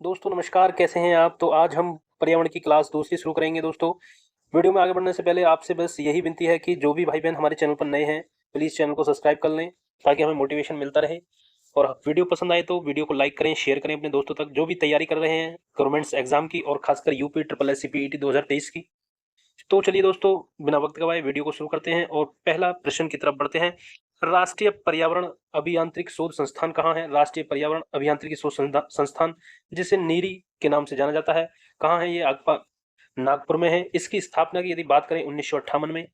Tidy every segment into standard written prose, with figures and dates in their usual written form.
दोस्तों नमस्कार, कैसे हैं आप? तो आज हम पर्यावरण की क्लास दूसरी शुरू करेंगे दोस्तों। वीडियो में आगे बढ़ने से पहले आपसे बस यही विनती है कि जो भी भाई-बहन हमारे चैनल पर नए हैं, प्लीज़ चैनल को सब्सक्राइब कर लें ताकि हमें मोटिवेशन मिलता रहे। और वीडियो पसंद आए तो वीडियो को लाइक करें, शेयर करें अपने दोस्तों तक जो भी तैयारी कर रहे हैं गवर्नमेंट्स एग्ज़ाम की और खासकर यूपी ट्रिपल एस सीपीईटी 2023 की। तो चलिए दोस्तों, बिना वक्त गवाए वीडियो को शुरू करते हैं और पहला प्रश्न की तरफ बढ़ते हैं। राष्ट्रीय पर्यावरण अभियांत्रिक शोध संस्थान कहाँ है? राष्ट्रीय पर्यावरण अभियांत्रिकी शोध संस्थान, जिसे नीरी के नाम से जाना जाता है, कहाँ है ये? आपका नागपुर में है। इसकी स्थापना की यदि बात करें 1958 में।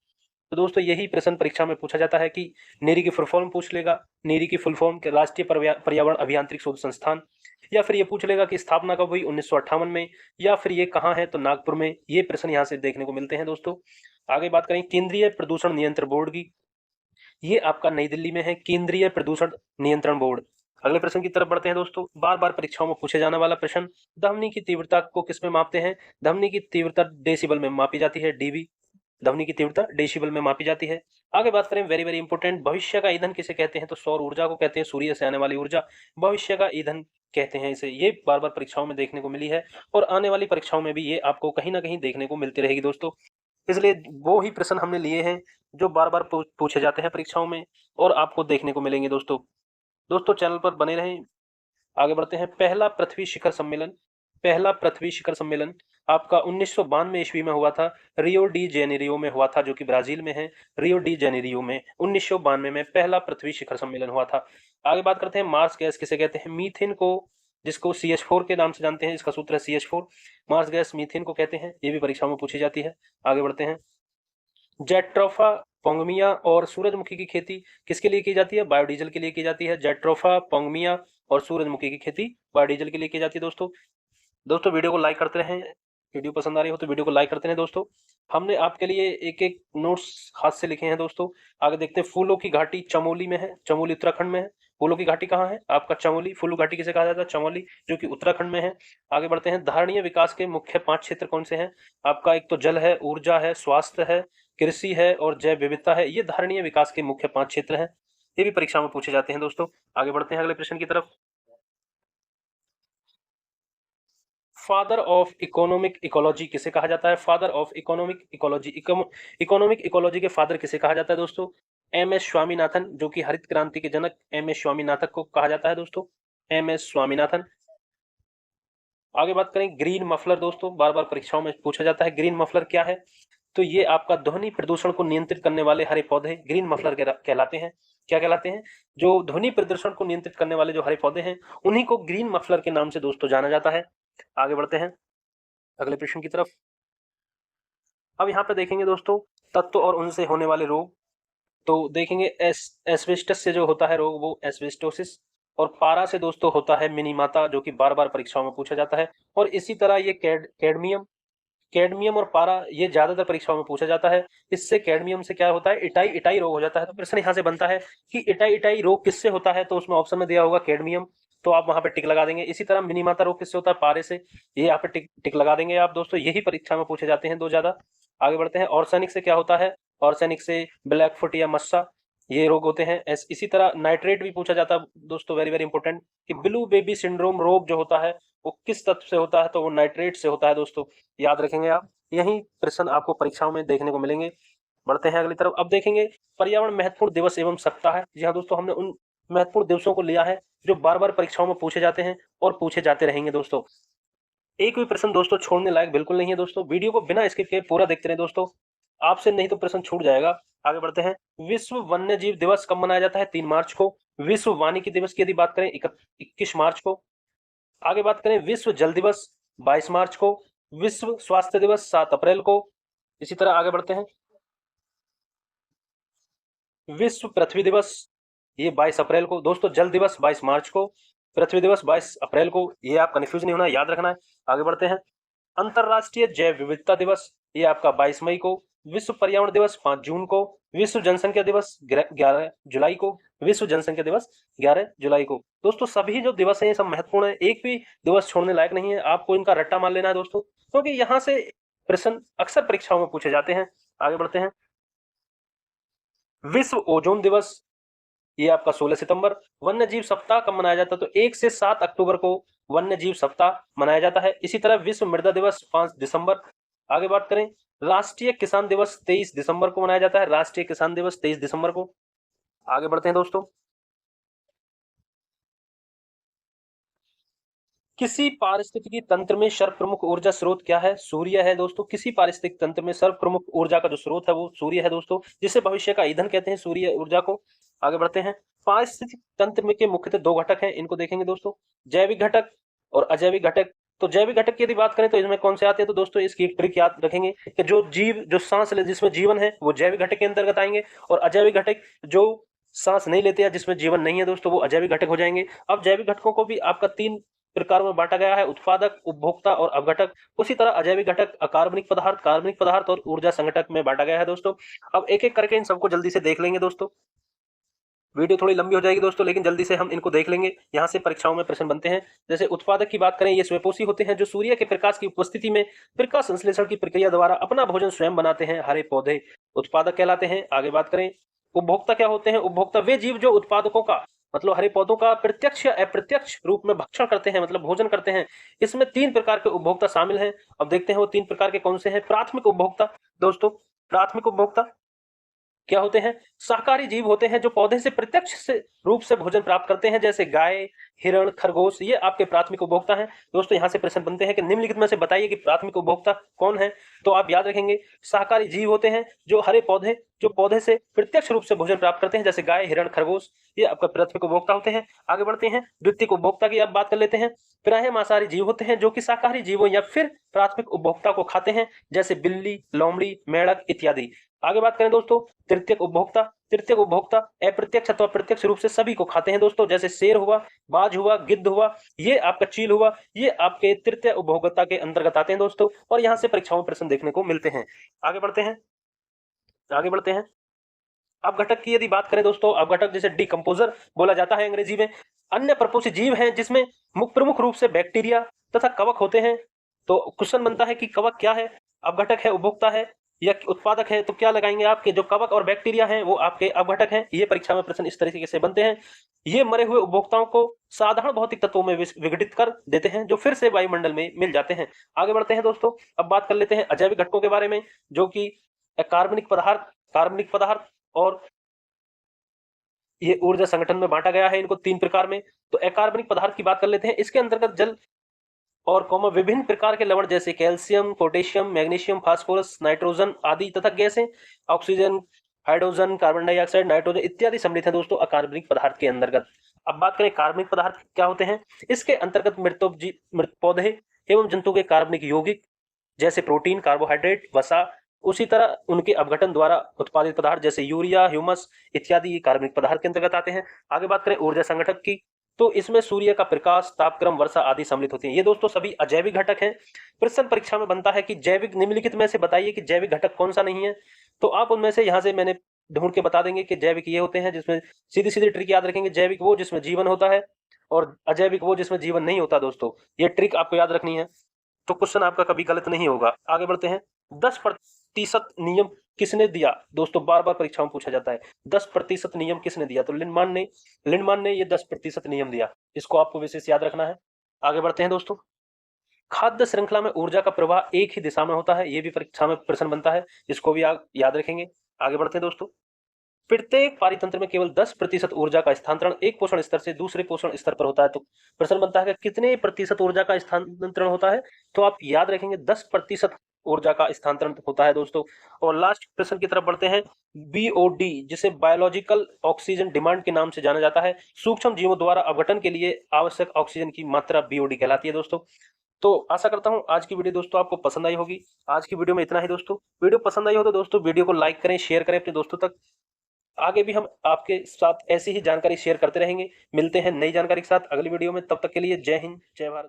तो दोस्तों यही प्रश्न परीक्षा में पूछा जाता है कि नीरी की फुल फॉर्म पूछ लेगा। नीरी की फुल फॉर्म के राष्ट्रीय पर्यावरण अभियांत्रिक शोध संस्थान, या फिर ये पूछ लेगा कि स्थापना कब हुई 1958 में, या फिर ये कहाँ है तो नागपुर में। ये प्रश्न यहाँ से देखने को मिलते हैं दोस्तों। आगे बात करें केंद्रीय प्रदूषण नियंत्रण बोर्ड की, ये आपका नई दिल्ली में है, केंद्रीय प्रदूषण नियंत्रण बोर्ड। अगले प्रश्न की तरफ बढ़ते हैं दोस्तों। बार बार परीक्षाओं में पूछे जाने वाला प्रश्न, ध्वनि की तीव्रता को किस में मापते हैं? ध्वनि की तीव्रता डेसिबल में मापी जाती है, डीबी। ध्वनि की तीव्रता डेसिबल में मापी जाती है। आगे बात करें वेरी वेरी इंपॉर्टेंट, भविष्य का ईंधन किसे कहते हैं? तो सौर ऊर्जा को कहते हैं, सूर्य से आने वाली ऊर्जा भविष्य का ईंधन कहते हैं इसे। ये बार बार परीक्षाओं में देखने को मिली है और आने वाली परीक्षाओं में भी ये आपको कहीं ना कहीं देखने को मिलती रहेगी दोस्तों। इसलिए वो ही प्रश्न हमने लिए हैं जो बार बार पूछे जाते हैं परीक्षाओं में और आपको देखने को मिलेंगे दोस्तों। दोस्तों चैनल पर बने रहें। आगे बढ़ते हैं। पहला पृथ्वी शिखर सम्मेलन आपका 1992 ईस्वी में हुआ था। रियो डी जेनेरियो में हुआ था, जो कि ब्राजील में है। रियो डी जेनेरियो में 1992 में पहला पृथ्वी शिखर सम्मेलन हुआ था। आगे बात करते हैं मार्स गैस किसे कहते हैं? मीथेन को, जिसको CH4 के नाम से जानते हैं, इसका सूत्र है CH4। मार्स गैस मीथेन को कहते हैं। ये भी परीक्षाओं में पूछी जाती है। आगे बढ़ते हैं। जेट्रोफा पोंगमिया और सूरजमुखी की खेती किसके लिए की जाती है? बायोडीजल के लिए की जाती है। जेट्रोफा पोंगमिया और सूरजमुखी की खेती बायोडीजल के लिए की जाती है दोस्तों। दोस्तों वीडियो को लाइक करते रहें। वीडियो पसंद आ रही हो तो वीडियो को लाइक करते रहें दोस्तों। हमने आपके लिए एक एक नोट्स हाथ से लिखे हैं दोस्तों। आगे देखते हैं। फूलों की घाटी चमोली में है, चमोली उत्तराखंड में है। फूलों की घाटी कहाँ है? आपका चमोली। फूलों घाटी किसे कहा जाता है? चमोली, जो कि उत्तराखंड में है। आगे बढ़ते हैं। धारणीय विकास के मुख्य 5 क्षेत्र कौन से हैं? आपका एक तो जल है, ऊर्जा है, स्वास्थ्य है, कृषि है और जैव विविधता है। ये धारणीय विकास के मुख्य 5 क्षेत्र हैं। ये भी परीक्षा में पूछे जाते हैं दोस्तों। आगे बढ़ते हैं अगले प्रश्न की तरफ। फादर ऑफ इकोनॉमिक इकोलॉजी किसे कहा जाता है? Father of economic ecology, economic ecology के फादर किसे कहा जाता है दोस्तों? MS स्वामीनाथन, जो कि हरित क्रांति के जनक MS स्वामीनाथन को कहा जाता है दोस्तों। MS स्वामीनाथन। आगे बात करें ग्रीन मफलर दोस्तों, बार बार परीक्षाओं में पूछा जाता है ग्रीन मफलर क्या है? तो ये आपका ध्वनि प्रदूषण को नियंत्रित करने वाले हरे पौधे ग्रीन मफलर कहलाते हैं। क्या कहलाते हैं? जो ध्वनि प्रदूषण को नियंत्रित करने वाले जो हरे पौधे हैं, उन्हीं को ग्रीन मफलर के नाम से दोस्तों जाना जाता है। आगे बढ़ते हैं अगले प्रश्न की तरफ। अब यहाँ पे देखेंगे दोस्तों तत्व और उनसे होने वाले रोग। तो देखेंगे एस्बेस्टस से जो होता है रोग वो एस्बेस्टोसिस, और पारा से दोस्तों होता है मिनीमाता, जो कि बार बार परीक्षाओं में पूछा जाता है। और इसी तरह ये कैडमियम, कैडमियम और पारा ये ज्यादातर परीक्षाओं में पूछा जाता है। इससे कैडमियम से क्या होता है? इटाई इटाई रोग हो जाता है। तो प्रश्न यहाँ से बनता है कि इटाई इटाई रोग किससे होता है? तो उसमें ऑप्शन में दिया होगा कैडमियम, तो आप वहां पे टिक लगा देंगे। इसी तरह मिनीमाता रोग किससे होता है? पारे से। ये यहाँ पे टिक टिक लगा देंगे आप दोस्तों। यही परीक्षा में पूछे जाते हैं दो ज्यादा। आगे बढ़ते हैं। ऑर्सेनिक से क्या होता है? ऑर्सेनिक से ब्लैक फुट या मस्सा, ये रोग होते हैं। इसी तरह नाइट्रेट भी पूछा जाता है दोस्तों, वेरी वेरी इंपॉर्टेंट, कि ब्लू बेबी सिंड्रोम रोग जो होता है वो किस तत्व से होता है? तो वो नाइट्रेट से होता है दोस्तों। याद रखेंगे आप। यही प्रश्न आपको परीक्षाओं में देखने को मिलेंगे। बढ़ते हैं अगली तरफ। अब देखेंगे पर्यावरण महत्वपूर्ण दिवस एवं सप्ताह है। जी हाँ दोस्तों, हमने उन महत्वपूर्ण दिवसों को लिया है जो बार बार परीक्षाओं में पूछे जाते हैं और पूछे जाते रहेंगे दोस्तों। एक भी प्रश्न दोस्तों छोड़ने लायक बिल्कुल नहीं है दोस्तों। वीडियो को बिना स्किप किए पूरा देखते रहे दोस्तों, आपसे नहीं तो प्रश्न छूट जाएगा। आगे बढ़ते हैं। विश्व वन्य जीव दिवस कब मनाया जाता है? 3 मार्च को। विश्व वानिकी दिवस की यदि बात करें 21 मार्च को। आगे बात करें विश्व जल दिवस 22 मार्च को। विश्व स्वास्थ्य दिवस 7 अप्रैल को। इसी तरह आगे बढ़ते हैं। विश्व पृथ्वी दिवस ये 22 अप्रैल को दोस्तों। जल दिवस 22 मार्च को, पृथ्वी दिवस 22 अप्रैल को। ये आप कंफ्यूज नहीं होना, याद रखना है। आगे बढ़ते हैं। अंतरराष्ट्रीय जैव विविधता दिवस ये आपका 22 मई को। विश्व पर्यावरण दिवस 5 जून को। विश्व जनसंख्या दिवस 11 जुलाई को। विश्व जनसंख्या दिवस 11 जुलाई को। दोस्तों सभी जो दिवस हैं ये सब महत्वपूर्ण है, एक भी दिवस छोड़ने लायक नहीं है। आपको इनका रट्टा मार लेना है दोस्तों, क्योंकि यहाँ से प्रश्न अक्सर परीक्षाओं में पूछे जाते हैं। आगे बढ़ते हैं। विश्व ओजोन दिवस ये आपका 16 सितंबर। वन्य जीव सप्ताह कब मनाया जाता है? तो 1 से 7 अक्टूबर को वन्य जीव सप्ताह मनाया जाता है। इसी तरह विश्व मृदा दिवस 5 दिसंबर। आगे बात करें, राष्ट्रीय किसान दिवस 23 दिसंबर को मनाया जाता है। राष्ट्रीय किसान दिवस 23 दिसंबर को। आगे बढ़ते हैं दोस्तों, किसी पारिस्थितिकी तंत्र में सर्वप्रमुख ऊर्जा स्रोत क्या है? सूर्य है दोस्तों। किसी पारिस्थितिक तंत्र में सर्वप्रमुख ऊर्जा का जो स्रोत है वो सूर्य है दोस्तों, जिसे भविष्य का ईंधन कहते हैं, सूर्य ऊर्जा को। आगे बढ़ते हैं, पारिस्थितिक तंत्र में के मुख्यतः दो घटक हैं, इनको देखेंगे दोस्तों, जैविक घटक और अजैविक घटक। तो जैविक घटक की यदि बात करें तो इसमें कौन से आते हैं, तो दोस्तों इसकी एक ट्रिक याद रखेंगे कि जो जीव जो सांस ले जिसमें जीवन है वो जैविक घटक के अंतर्गत आएंगे, और अजैविक घटक जो सांस नहीं लेते या जिसमें जीवन नहीं है दोस्तों वो अजैविक घटक हो जाएंगे। अब जैविक घटकों को भी आपका तीन प्रकारों में बांटा गया है, उत्पादक, उपभोक्ता और अवघटक। उसी तरह अजैविक घटक, अकार्बनिक पदार्थ, कार्बनिक पदार्थ और ऊर्जा संघटक में बांटा गया है दोस्तों। अब एक एक करके इन सबको जल्दी से देख लेंगे दोस्तों। वीडियो थोड़ी लंबी हो जाएगी दोस्तों, लेकिन जल्दी से हम इनको देख लेंगे, यहाँ से परीक्षाओं में प्रश्न बनते हैं। जैसे उत्पादक की बात करें, ये स्वयंपोषी होते हैं जो सूर्य के प्रकाश की उपस्थिति में प्रकाश संश्लेषण की प्रक्रिया द्वारा अपना भोजन स्वयं बनाते हैं, हरे पौधे उत्पादक कहलाते हैं। आगे बात करें, उपभोक्ता क्या होते हैं? उपभोक्ता वे जीव जो उत्पादकों का मतलब हरे पौधों का प्रत्यक्ष या अप्रत्यक्ष रूप में भक्षण करते हैं, मतलब भोजन करते हैं। इसमें तीन प्रकार के उपभोक्ता शामिल हैं। अब देखते हैं वो तीन प्रकार के कौन से हैं। प्राथमिक उपभोक्ता दोस्तों, प्राथमिक उपभोक्ता क्या होते हैं? शाकाहारी जीव होते हैं जो पौधे से प्रत्यक्ष से रूप से भोजन प्राप्त करते हैं, जैसे गाय, हिरण, खरगोश, ये आपके प्राथमिक उपभोक्ता हैं। दोस्तों यहाँ से प्रश्न बनते हैं कि निम्नलिखित में से बताइए कि प्राथमिक उपभोक्ता कौन है? तो आप याद रखेंगे, शाकाहारी जीव होते हैं जो हरे पौधे जो पौधे से प्रत्यक्ष रूप से भोजन प्राप्त करते हैं, जैसे गाय, हिरण, खरगोश, ये आपका प्राथमिक उपभोक्ता होते हैं। आगे बढ़ते हैं, द्वितीयक उपभोक्ता की अब बात कर लेते हैं। प्रायः मांसाहारी जीव होते हैं जो कि शाकाहारी जीवों या फिर प्राथमिक उपभोक्ता को खाते हैं, जैसे बिल्ली, लोमड़ी, मेंढक इत्यादि। आगे बात करें दोस्तों, तृतीयक उपभोक्ता। तृतीयक उपभोक्ता अप्रत्यक्ष अथवा प्रत्यक्ष रूप से सभी को खाते हैं दोस्तों, जैसे शेर हुआ, बाज हुआ, गिद्ध हुआ, ये आपका चील हुआ, ये आपके तृतीय उपभोक्ता के अंतर्गत आते हैं दोस्तों, और यहाँ से परीक्षाओं में प्रश्न देखने को मिलते हैं। आगे बढ़ते हैं, आगे बढ़ते हैं, अपघटक की यदि बात करें दोस्तों, अपघटक जिसे डिकम्पोजर बोला जाता है अंग्रेजी में, अन्य प्रपोषी जीव हैं जिसमें प्रमुख रूप से बैक्टीरिया तथा कवक होते हैं। तो क्वेश्चन बनता है कि कवक क्या है? अपघटक है, उपभोक्ता है या उत्पादक है? तो क्या लगाएंगे आपके जो कवक और बैक्टीरिया हैं वो आपके अपघटक हैं। ये परीक्षा में प्रश्न इस तरीके से बनते हैं। ये मरे हुए उपभोक्ताओं को साधारण भौतिक तत्वों में विघटित कर देते हैं, जो फिर से वायुमंडल में मिल जाते हैं। आगे बढ़ते हैं दोस्तों, अब बात कर लेते हैं अजैविक घटकों के बारे में, जो कि कार्बनिक पदार्थ और ये ऊर्जा संगठन में बांटा गया है इनको तीन प्रकार में। तो अकार्बनिक पदार्थ की बात कर लेते हैं। इसके अंतर्गत जल और विभिन्न प्रकार के लवण जैसे calcium, potassium, magnesium, phosphorus, nitrogen आदि तथा गैसें, oxygen, hydrogen, carbon dioxide, nitrogen इत्यादि सम्मिलित हैं दोस्तों अकार्बनिक पदार्थ के अंतर्गत। अब बात करें कार्बनिक पदार्थ क्या होते हैं। इसके अंतर्गत मृत पौधे एवं जंतु के कार्बनिक यौगिक जैसे प्रोटीन, कार्बोहाइड्रेट, वसा, उसी तरह उनके अपघटन द्वारा उत्पादित पदार्थ जैसे यूरिया, ह्यूमस इत्यादि कार्बनिक पदार्थ के अंतर्गत आते हैं। आगे बात करें ऊर्जा संगठक की, तो इसमें सूर्य का प्रकाश, तापक्रम, वर्षा आदि सम्मिलित होती हैं। ये दोस्तों सभी अजैविक घटक हैं। प्रश्न परीक्षा में बनता है कि जैविक निम्नलिखित में से बताइए कि जैविक घटक कौन सा नहीं है। तो आप उनमें से यहाँ से मैंने ढूंढ के बता देंगे कि जैविक ये होते हैं जिसमें सीधी सीधी ट्रिक याद रखेंगे, जैविक वो जिसमें जीवन होता है और अजैविक वो जिसमें जीवन नहीं होता। दोस्तों ये ट्रिक आपको याद रखनी है, तो क्वेश्चन आपका कभी गलत नहीं होगा। आगे बढ़ते हैं, 10% नियम किसने दिया? दोस्तों बार बार परीक्षाओं में पूछा जाता है 10% नियम किसने दिया? तो लिंडमान ने ये 10% नियम दिया, इसको आपको विशेष याद रखना है। आगे बढ़ते हैं दोस्तों, खाद्य श्रृंखला में ऊर्जा का प्रवाह एक ही दिशा में होता है, ये भी परीक्षा में प्रश्न बनता है, इसको भी आप याद रखेंगे। आगे बढ़ते हैं दोस्तों, प्रत्येक पारितंत्र में केवल 10% ऊर्जा का स्थानांतरण एक पोषण स्तर से दूसरे पोषण स्तर पर होता है। तो प्रश्न बनता है कि कितने प्रतिशत ऊर्जा का स्थानांतरण होता है? तो आप याद रखेंगे 10% ऊर्जा का स्थानांतरण होता है दोस्तों। और लास्ट प्रश्न की तरफ बढ़ते हैं, बीओडी जिसे बायोलॉजिकल ऑक्सीजन डिमांड के नाम से जाना जाता है, सूक्ष्म जीवों द्वारा अपघटन के लिए आवश्यक ऑक्सीजन की मात्रा बीओडी कहलाती है दोस्तों। तो आशा करता हूं आज की वीडियो दोस्तों आपको पसंद आई होगी। आज की वीडियो में इतना ही दोस्तों। वीडियो पसंद आई हो तो दोस्तों वीडियो को लाइक करें, शेयर करें अपने दोस्तों तक। आगे भी हम आपके साथ ऐसी ही जानकारी शेयर करते रहेंगे। मिलते हैं नई जानकारी के साथ अगली वीडियो में, तब तक के लिए जय हिंद, जय भारत।